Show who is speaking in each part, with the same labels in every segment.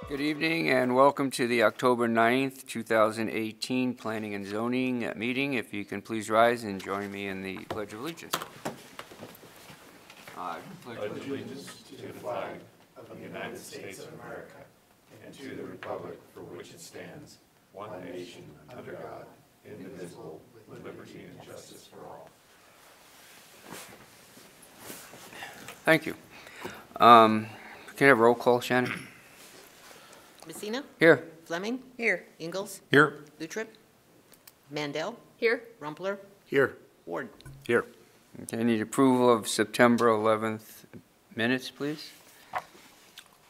Speaker 1: Good evening and welcome to the October 9th, 2018 Planning and Zoning meeting. If you can please rise and join me in the Pledge of Allegiance. I pledge
Speaker 2: allegiance to the flag of the United States of America and to the republic for which it stands, one nation, under God, indivisible, with liberty and justice for all.
Speaker 1: Thank you. Can I have a roll call, Shannon?
Speaker 3: Messina?
Speaker 1: Here.
Speaker 3: Fleming? Here. Ingalls?
Speaker 2: Here.
Speaker 3: Lutrip? Mandel?
Speaker 4: Here.
Speaker 3: Rumpler?
Speaker 2: Here.
Speaker 3: Ward?
Speaker 2: Here.
Speaker 1: Okay, I need approval of September 11th minutes, please.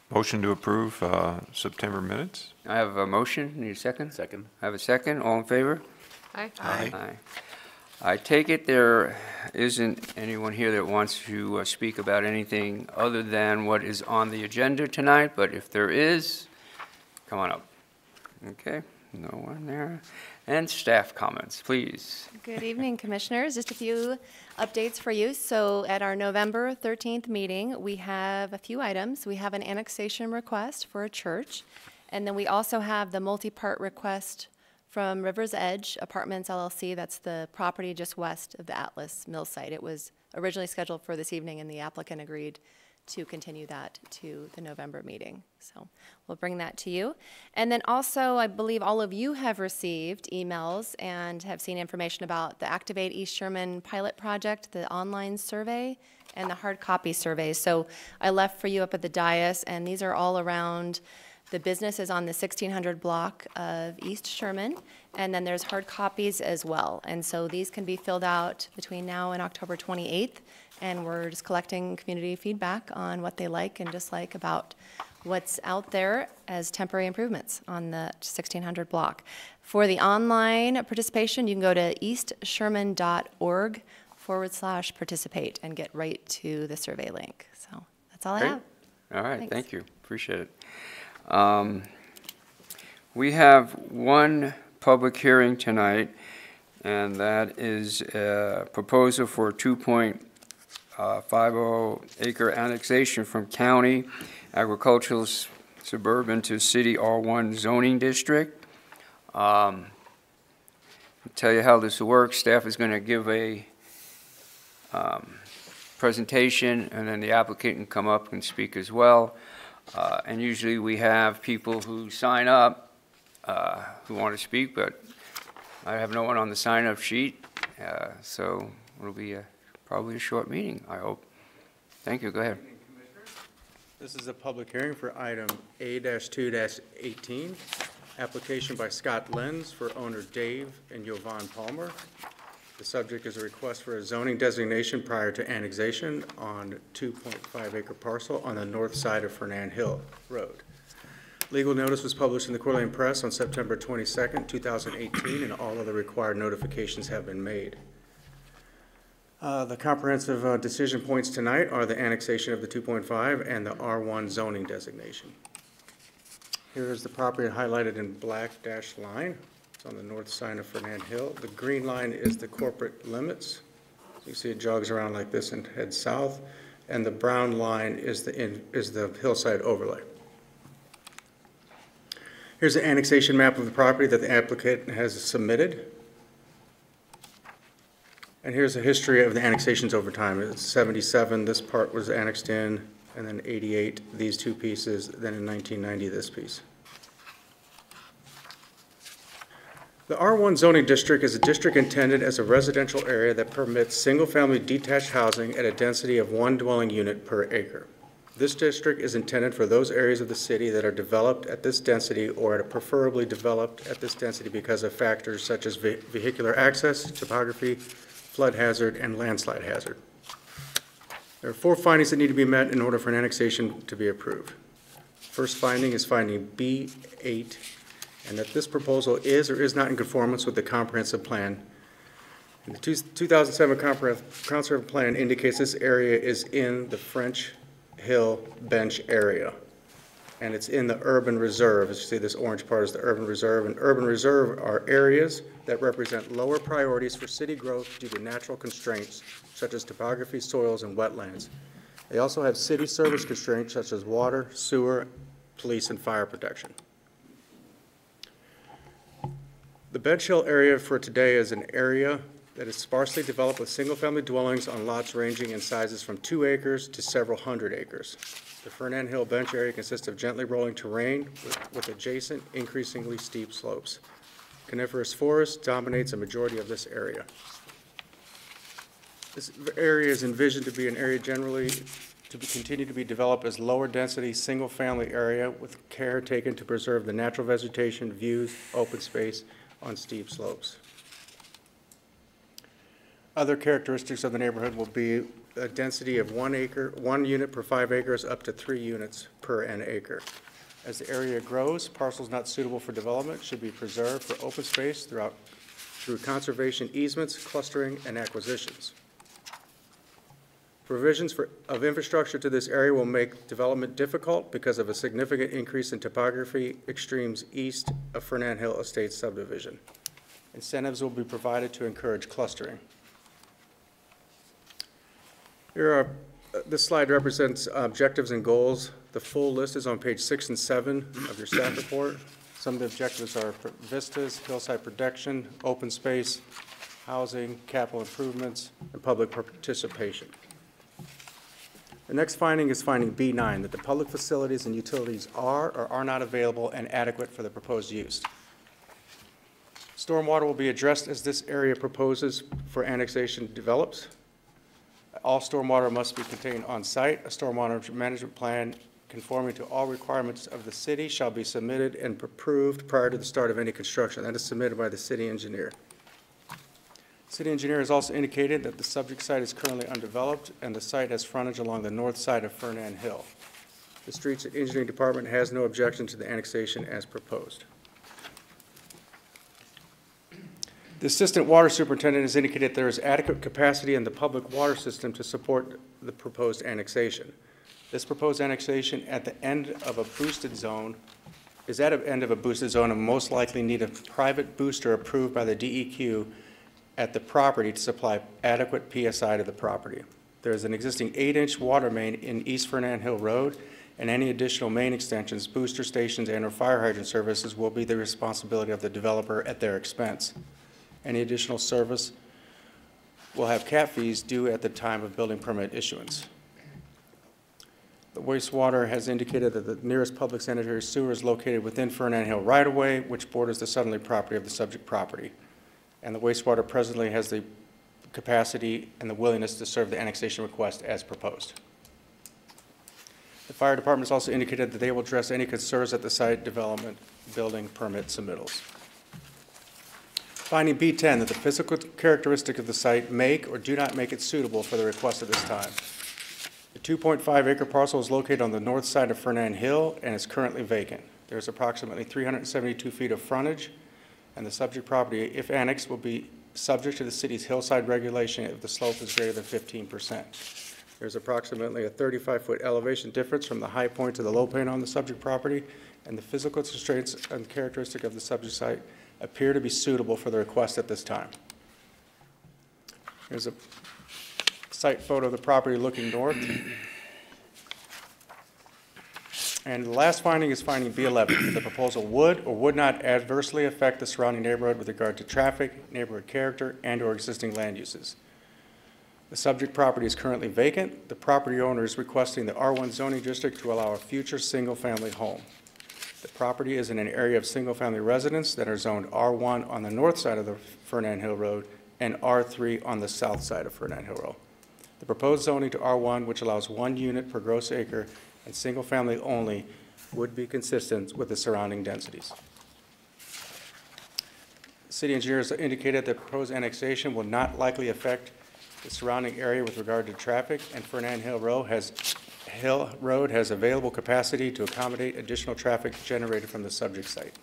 Speaker 5: Motion to approve September minutes?
Speaker 1: I have a motion. Need a second?
Speaker 2: Second.
Speaker 1: I have a second. All in favor?
Speaker 4: Aye.
Speaker 1: Aye. I take it there isn't anyone here that wants to speak about anything other than what is on the agenda tonight, but if there is, come on up. Okay, no one there. And staff comments, please.
Speaker 4: Good evening, Commissioners. Just a few updates for you. So at our November 13th meeting, we have a few items. We have an annexation request for a church, and then we also have the multi-part request from River's Edge Apartments LLC. That's the property just west of the Atlas Mill site. It was originally scheduled for this evening, and the applicant agreed to continue that to the November meeting. So we'll bring that to you. And then also, I believe all of you have received emails and have seen information about the Activate East Sherman pilot project, the online survey, and the hard copy survey. So I left for you up at the dais, and these are all around the businesses on the 1600 block of East Sherman, and then there's hard copies as well. And so these can be filled out between now and October 28th, and we're just collecting community feedback on what they like and dislike about what's out there as temporary improvements on the 1600 block. For the online participation, you can go to eastsherman.org/participate and get right to the survey link. So that's all I have.
Speaker 1: All right,
Speaker 4: Thanks.
Speaker 1: Thank you. Appreciate it. We have one public hearing tonight, and that is a proposal for 2.50 acre annexation from county agricultural suburban to city R1 zoning district. I'll tell you how this works. Staff is going to give a presentation, and then the applicant can come up and speak as well. And usually we have people who sign up who want to speak, but I have no one on the sign-up sheet, so it'll be probably a short meeting, I hope. Thank you. Go ahead.
Speaker 6: This is a public hearing for item A-2-18, application by Scott Lenz for owner Dave and Jovan Palmer. The subject is a request for a zoning designation prior to annexation on 2.5 acre parcel on the north side of Fernand Hill Road. Legal notice was published in the Coeur Press on September 22nd, 2018, and all other required notifications have been made. The comprehensive decision points tonight are the annexation of the 2.5 and the R1 zoning designation. Here is the property highlighted in black dashed line. It's on the north side of Fernand Hill. The green line is the corporate limits. You see it jogs around like this and heads south. And the brown line is the hillside overlay. Here's the annexation map of the property that the applicant has submitted. And here's the history of the annexations over time. It's 77, this part was annexed in, and then 88, these two pieces, then in 1990, this piece. The R1 zoning district is a district intended as a residential area that permits single-family detached housing at a density of 1 dwelling unit per acre. This district is intended for those areas of the city that are developed at this density or are preferably developed at this density because of factors such as vehicular access, topography, flood hazard, and landslide hazard. There are 4 findings that need to be met in order for an annexation to be approved. First finding is finding B8, and that this proposal is or is not in conformance with the comprehensive plan. And the 2007 comprehensive plan indicates this area is in the French Hill Bench area, and it's in the urban reserve. As you see, this orange part is the urban reserve, and urban reserve are areas that represent lower priorities for city growth due to natural constraints such as topography, soils, and wetlands. They also have city service constraints such as water, sewer, police and fire protection. The bench hill area for today is an area that is sparsely developed with single-family dwellings on lots ranging in sizes from 2 acres to several hundred acres. The Fernand Hill bench area consists of gently rolling terrain with adjacent, increasingly steep slopes. Coniferous forest dominates a majority of this area. This area is envisioned to be an area generally continue to be developed as lower density, single-family area with care taken to preserve the natural vegetation, views, open space on steep slopes. Other characteristics of the neighborhood will be a density of 1 unit per 5 acres up to 3 units per n acre. As the area grows, parcels not suitable for development should be preserved for open space through conservation easements, clustering, and acquisitions. Provisions of infrastructure to this area will make development difficult because of a significant increase in topography extremes east of Fernand Hill Estates subdivision. Incentives will be provided to encourage clustering. This slide represents objectives and goals. The full list is on page 6 and 7 of your staff report. Some of the objectives are vistas, hillside protection, open space, housing, capital improvements, and public participation. The next finding is finding B9, that the public facilities and utilities are or are not available and adequate for the proposed use. Stormwater will be addressed as this area proposes for annexation develops. All stormwater must be contained on site. A stormwater management plan conforming to all requirements of the city shall be submitted and approved prior to the start of any construction. That is submitted by the city engineer. City engineer has also indicated that the subject site is currently undeveloped and the site has frontage along the north side of Fernand Hill. The Streets and Engineering Department has no objection to the annexation as proposed. The Assistant Water Superintendent has indicated there is adequate capacity in the public water system to support the proposed annexation. This proposed annexation at the end of a boosted zone is at an end of a boosted zone and most likely need a private booster approved by the DEQ at the property to supply adequate PSI to the property. There is an existing 8-inch water main in East Fernand Hill Road, and any additional main extensions, booster stations, and/or fire hydrant services will be the responsibility of the developer at their expense. Any additional service will have cap fees due at the time of building permit issuance. The wastewater has indicated that the nearest public sanitary sewer is located within Fernand Hill right-of-way, which borders the southerly property of the subject property. And the wastewater presently has the capacity and the willingness to serve the annexation request as proposed. The fire department has also indicated that they will address any concerns at the site development building permit submittals. Finding B10, that the physical characteristics of the site make or do not make it suitable for the request at this time. The 2.5 acre parcel is located on the north side of Fernand Hill and is currently vacant. There is approximately 372 feet of frontage, and the subject property, if annexed, will be subject to the city's hillside regulation if the slope is greater than 15%. There's approximately a 35-foot elevation difference from the high point to the low point on the subject property, and the physical constraints and characteristic of the subject site appear to be suitable for the request at this time. Here's a site photo of the property looking north. And the last finding is finding B11, that the proposal would or would not adversely affect the surrounding neighborhood with regard to traffic, neighborhood character, and/or existing land uses. The subject property is currently vacant. The property owner is requesting the R1 zoning district to allow a future single-family home. The property is in an area of single-family residence that are zoned R1 on the north side of the Fernand Hill Road and R3 on the south side of Fernand Hill Road. The proposed zoning to R1, which allows 1 unit per gross acre and single-family only, would be consistent with the surrounding densities. The city engineers indicated that proposed annexation will not likely affect the surrounding area with regard to traffic, and Fernand Hill Road has available capacity to accommodate additional traffic generated from the subject site.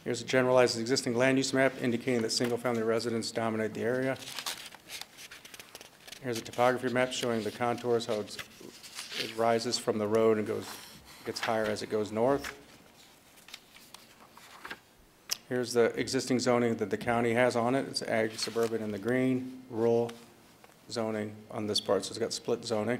Speaker 6: Here's a generalized existing land use map indicating that single-family residents dominate the area. Here's a topography map showing the contours, how it rises from the road and gets higher as it goes north. Here's the existing zoning that the county has on it. It's ag, suburban in the green, rural zoning on this part, so it's got split zoning.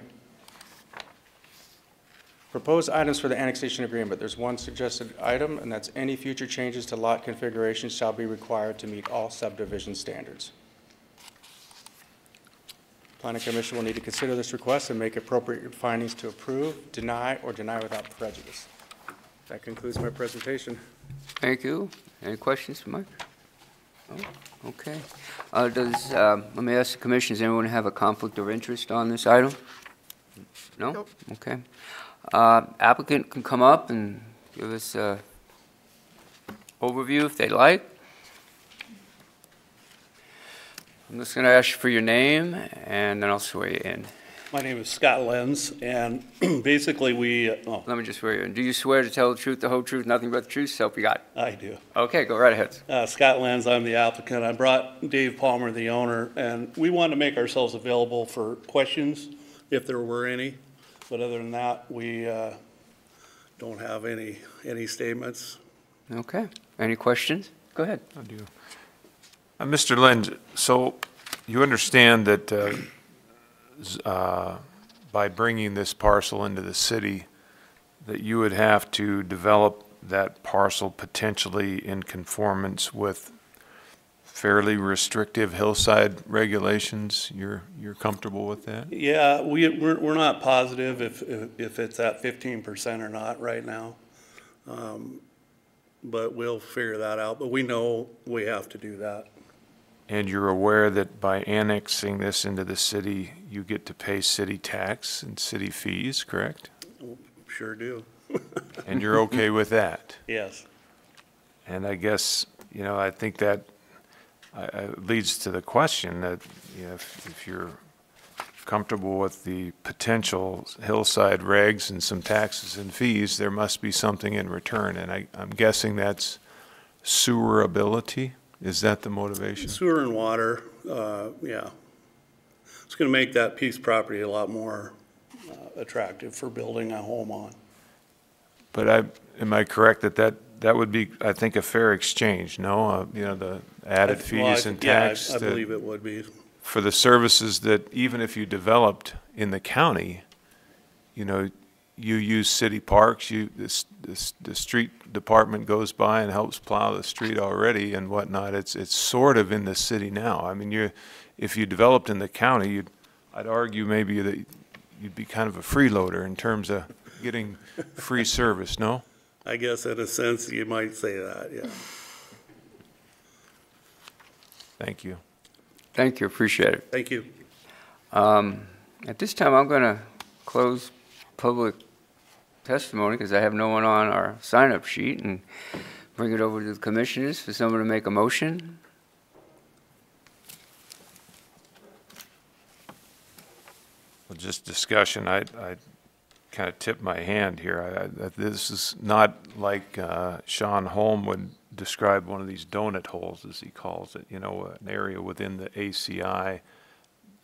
Speaker 6: Proposed items for the annexation agreement. There's one suggested item, and that's any future changes to lot configuration shall be required to meet all subdivision standards. Planning Commission will need to consider this request and make appropriate findings to approve, deny, or deny without prejudice. That concludes my presentation.
Speaker 1: Thank you. Any questions for Mike? No? Okay. Let me ask the commission, does anyone have a conflict of interest on this item? No?
Speaker 3: Nope.
Speaker 1: Okay. Applicant can come up and give us a overview if they'd like. I'm just going to ask you for your name, and then I'll swear you in.
Speaker 7: My name is Scott Lenz, and basically
Speaker 1: Let me just swear you in. Do you swear to tell the truth, the whole truth, nothing but the truth, so help you God?
Speaker 7: I do.
Speaker 1: Okay, go right ahead.
Speaker 7: Scott Lenz, I'm the applicant. I brought Dave Palmer, the owner, and we wanted to make ourselves available for questions if there were any. But other than that, we don't have any statements.
Speaker 1: Okay. Any questions? Go ahead.
Speaker 5: I do. Mr. Lind, so you understand that by bringing this parcel into the city, that you would have to develop that parcel potentially in conformance with fairly restrictive hillside regulations? You're comfortable with that?
Speaker 7: Yeah, we're not positive if it's at 15% or not right now. But we'll figure that out. But we know we have to do that.
Speaker 5: And you're aware that by annexing this into the city, you get to pay city tax and city fees, correct?
Speaker 7: Sure do.
Speaker 5: And you're okay with that?
Speaker 7: Yes.
Speaker 5: And I guess, I think that leads to the question that, if you're comfortable with the potential hillside regs and some taxes and fees, there must be something in return. And I'm guessing that's sewerability? Is that the motivation?
Speaker 7: Sewer and water, yeah. It's going to make that piece of property a lot more attractive for building a home on.
Speaker 5: But am I correct that would be, I think, a fair exchange, no? The added fees and tax?
Speaker 7: I believe it would be.
Speaker 5: For the services that even if you developed in the county, you use city parks, the street department goes by and helps plow the street already and whatnot. It's sort of in the city now. I mean, if you developed in the county, I'd argue maybe that you'd be kind of a freeloader in terms of getting free service, no?
Speaker 7: I guess in a sense you might say that, yeah.
Speaker 5: Thank you.
Speaker 1: Thank you, appreciate it.
Speaker 7: Thank you.
Speaker 1: At this time, I'm going to close public testimony because I have no one on our sign-up sheet, and bring it over to the commissioners for someone to make a motion.
Speaker 5: Well, just discussion, I kind of tip my hand here. This is not like Sean Holm would describe one of these donut holes, as he calls it, an area within the ACI,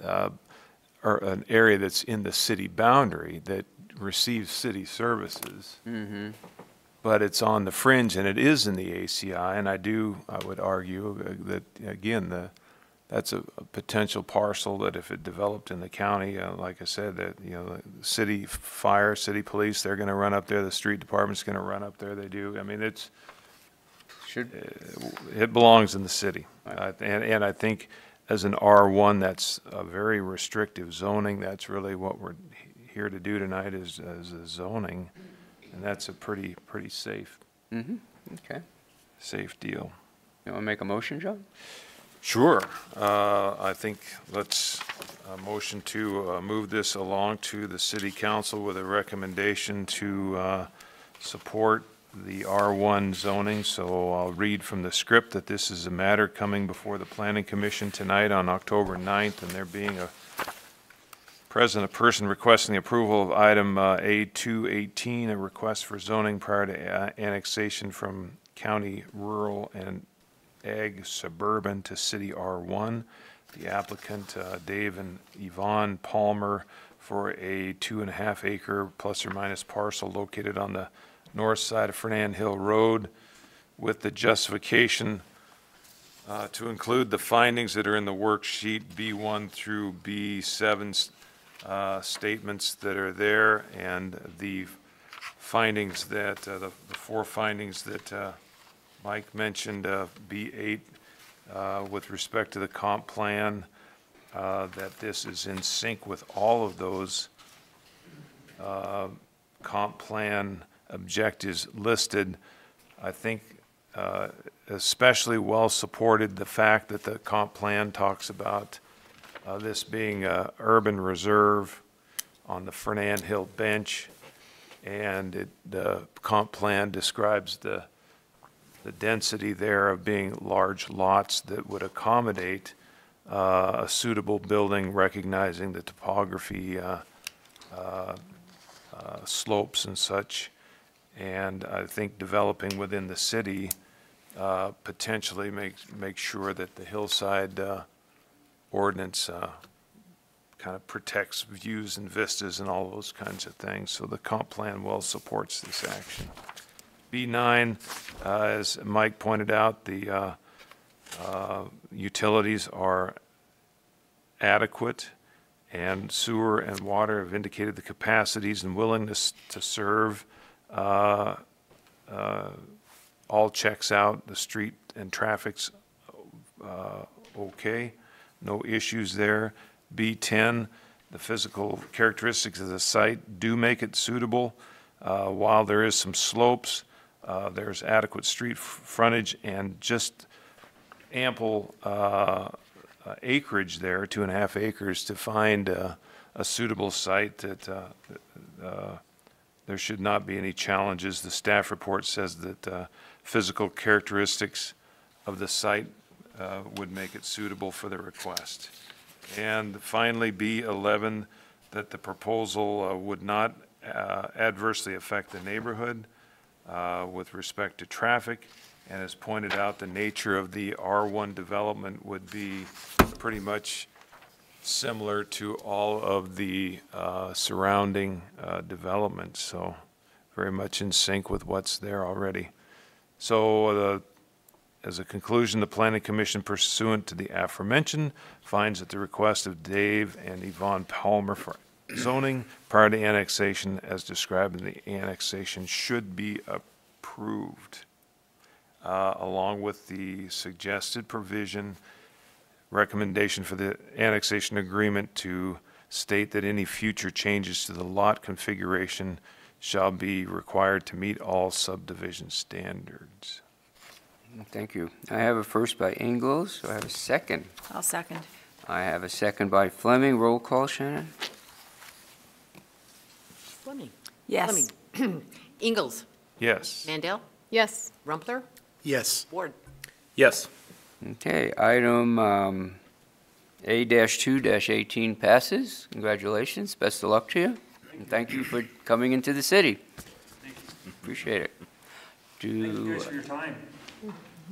Speaker 5: or an area that's in the city boundary that receives city services.
Speaker 1: Mm-hmm.
Speaker 5: But it's on the fringe, and it is in the ACI, and I would argue that, again, that's a potential parcel that if it developed in the county, like I said, that, the city fire, city police, they're going to run up there, the street department's going to run up there, they do. I mean, it belongs in the city. And I think as an R1, that's a very restrictive zoning. That's really what we're here to do tonight is a zoning, and that's a pretty safe.
Speaker 1: Mm-hmm. Okay.
Speaker 5: Safe deal.
Speaker 1: You want to make a motion, John?
Speaker 5: Sure. I think let's motion to move this along to the city council with a recommendation to support the R1 zoning. So I'll read from the script that this is a matter coming before the Planning Commission tonight on October 9th, and there being a person requesting the approval of item A218, a request for zoning prior to annexation from county rural and ag suburban to city R1. The applicant, Dave and Yvonne Palmer, for a 2.5 acre plus or minus parcel located on the north side of Fernand Hill Road, with the justification to include the findings that are in the worksheet B1 through B7 statements that are there, and the findings that, the four findings that Mike mentioned, B8, with respect to the comp plan, that this is in sync with all of those comp plan objectives listed. I think especially well supported the fact that the comp plan talks about this being a urban reserve on the Fernand Hill bench, and the comp plan describes the density there of being large lots that would accommodate a suitable building, recognizing the topography, slopes and such. And I think developing within the city potentially make sure that the hillside ordinance kind of protects views and vistas and all those kinds of things. So the comp plan well supports this action. B9, as Mike pointed out, the utilities are adequate, and sewer and water have indicated the capacities and willingness to serve. All checks out, the street and traffic's okay, no issues there. B10, the physical characteristics of the site do make it suitable. While there is some slopes, there's adequate street frontage and just ample acreage there, 2.5 acres, to find a suitable site that there should not be any challenges. The staff report says that physical characteristics of the site would make it suitable for the request. And finally, B11, that the proposal would not adversely affect the neighborhood with respect to traffic. And as pointed out, the nature of the R1 development would be pretty much similar to all of the surrounding developments, so very much in sync with what's there already. So as a conclusion, the Planning Commission, pursuant to the aforementioned, finds that the request of Dave and Yvonne Palmer for zoning prior to annexation as described in the annexation should be approved, along with the suggested provision recommendation for the annexation agreement to state that any future changes to the lot configuration shall be required to meet all subdivision standards.
Speaker 1: Thank you. I have a first by Ingalls. Do I have a second?
Speaker 8: I'll second.
Speaker 1: I have a second by Fleming. Roll call, Shannon?
Speaker 3: Fleming.
Speaker 8: Yes.
Speaker 3: Fleming. Ingalls.
Speaker 5: Yes.
Speaker 3: Mandel.
Speaker 8: Yes.
Speaker 3: Rumpler.
Speaker 2: Yes.
Speaker 3: Ward.
Speaker 2: Yes.
Speaker 1: Okay, item A-2-18 passes. Congratulations. Best of luck to you. And thank you for coming into the city. Appreciate it.
Speaker 9: Thank you guys for your time.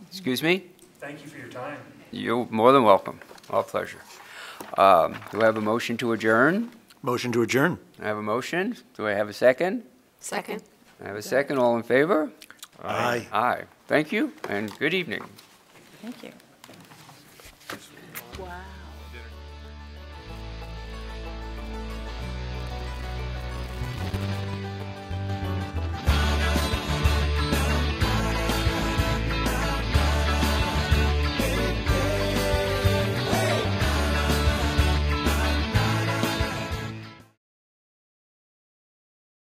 Speaker 1: Excuse me?
Speaker 9: Thank you for your time.
Speaker 1: You're more than welcome. Our pleasure. Do I have a motion to adjourn?
Speaker 2: Motion to adjourn.
Speaker 1: I have a motion. Do I have a second?
Speaker 3: Second.
Speaker 1: I have a second. All in favor?
Speaker 2: Aye.
Speaker 1: Aye. Thank you and good evening.
Speaker 8: Thank you.
Speaker 3: Wow.